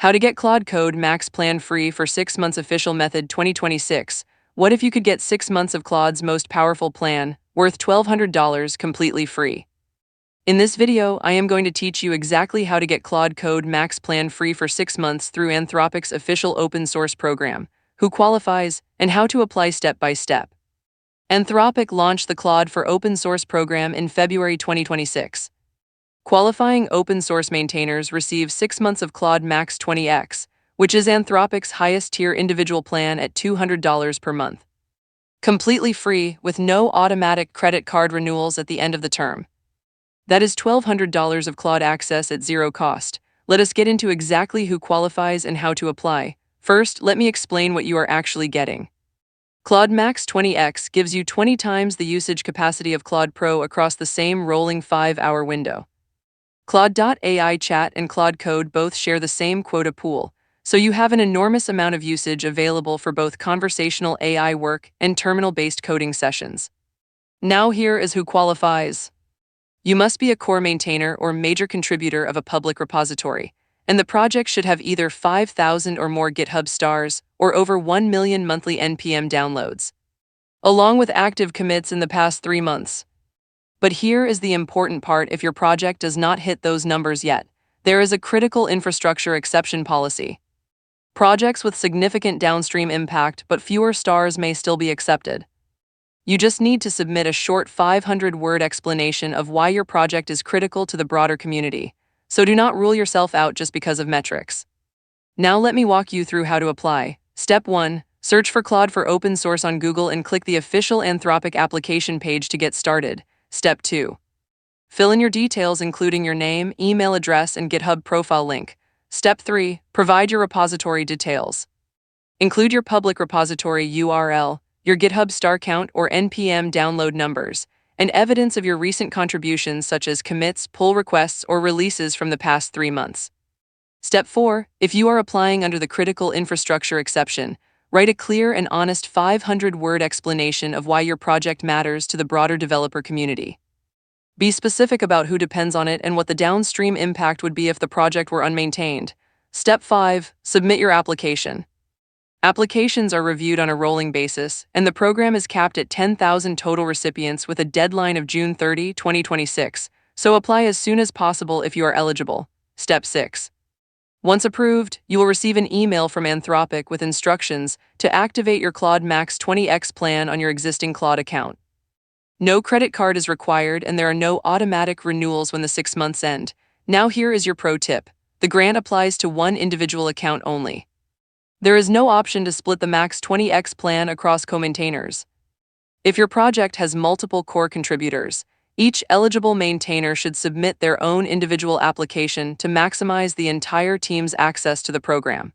How to get Claude Code Max Plan free for 6 months official method 2026. What if you could get 6 months of Claude's most powerful plan, worth $1,200 completely free? In this video, I am going to teach you exactly how to get Claude Code Max Plan free for 6 months through Anthropic's official open source program, who qualifies, and how to apply step by step. Anthropic launched the Claude for Open Source program in February 2026. Qualifying open source maintainers receive 6 months of Claude Max 20x, which is Anthropic's highest tier individual plan at $200 per month. Completely free, with no automatic credit card renewals at the end of the term. That is $1,200 of Claude access at zero cost. Let us get into exactly who qualifies and how to apply. First, let me explain what you are actually getting. Claude Max 20x gives you 20 times the usage capacity of Claude Pro across the same rolling 5-hour window. Claude.ai Chat and Claude Code both share the same quota pool, so you have an enormous amount of usage available for both conversational AI work and terminal-based coding sessions. Now here is who qualifies. You must be a core maintainer or major contributor of a public repository, and the project should have either 5,000 or more GitHub stars or over 1 million monthly NPM downloads, along with active commits in the past 3 months. But here is the important part: if your project does not hit those numbers yet, there is a critical infrastructure exception policy. Projects with significant downstream impact but fewer stars may still be accepted. You just need to submit a short 500-word explanation of why your project is critical to the broader community, so do not rule yourself out just because of metrics. Now let me walk you through how to apply. Step 1. Search for Claude for open source on Google and click the official Anthropic application page to get started. Step 2. Fill in your details including your name, email address, and GitHub profile link. Step 3. Provide your repository details. Include your public repository URL, your GitHub star count or NPM download numbers, and evidence of your recent contributions such as commits, pull requests, or releases from the past 3 months. Step 4. If you are applying under the critical infrastructure exception, write a clear and honest 500-word explanation of why your project matters to the broader developer community. Be specific about who depends on it and what the downstream impact would be if the project were unmaintained. Step 5. Submit your application. Applications are reviewed on a rolling basis, and the program is capped at 10,000 total recipients with a deadline of June 30, 2026, so apply as soon as possible if you are eligible. Step 6. Once approved, you will receive an email from Anthropic with instructions to activate your Claude Max 20x plan on your existing Claude account. No credit card is required, and there are no automatic renewals when the 6 months end. Now here is your pro tip. The grant applies to one individual account only. There is no option to split the Max 20x plan across co-maintainers. If your project has multiple core contributors, each eligible maintainer should submit their own individual application to maximize the entire team's access to the program.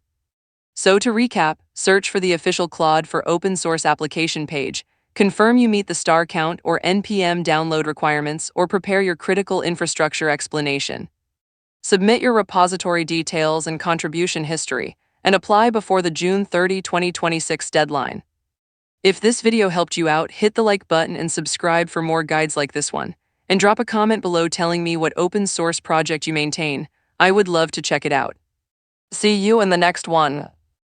So to recap, search for the official Claude for open source application page, confirm you meet the star count or NPM download requirements, or prepare your critical infrastructure explanation. Submit your repository details and contribution history, and apply before the June 30, 2026 deadline. If this video helped you out, hit the like button and subscribe for more guides like this one. And drop a comment below telling me what open source project you maintain. I would love to check it out. See you in the next one.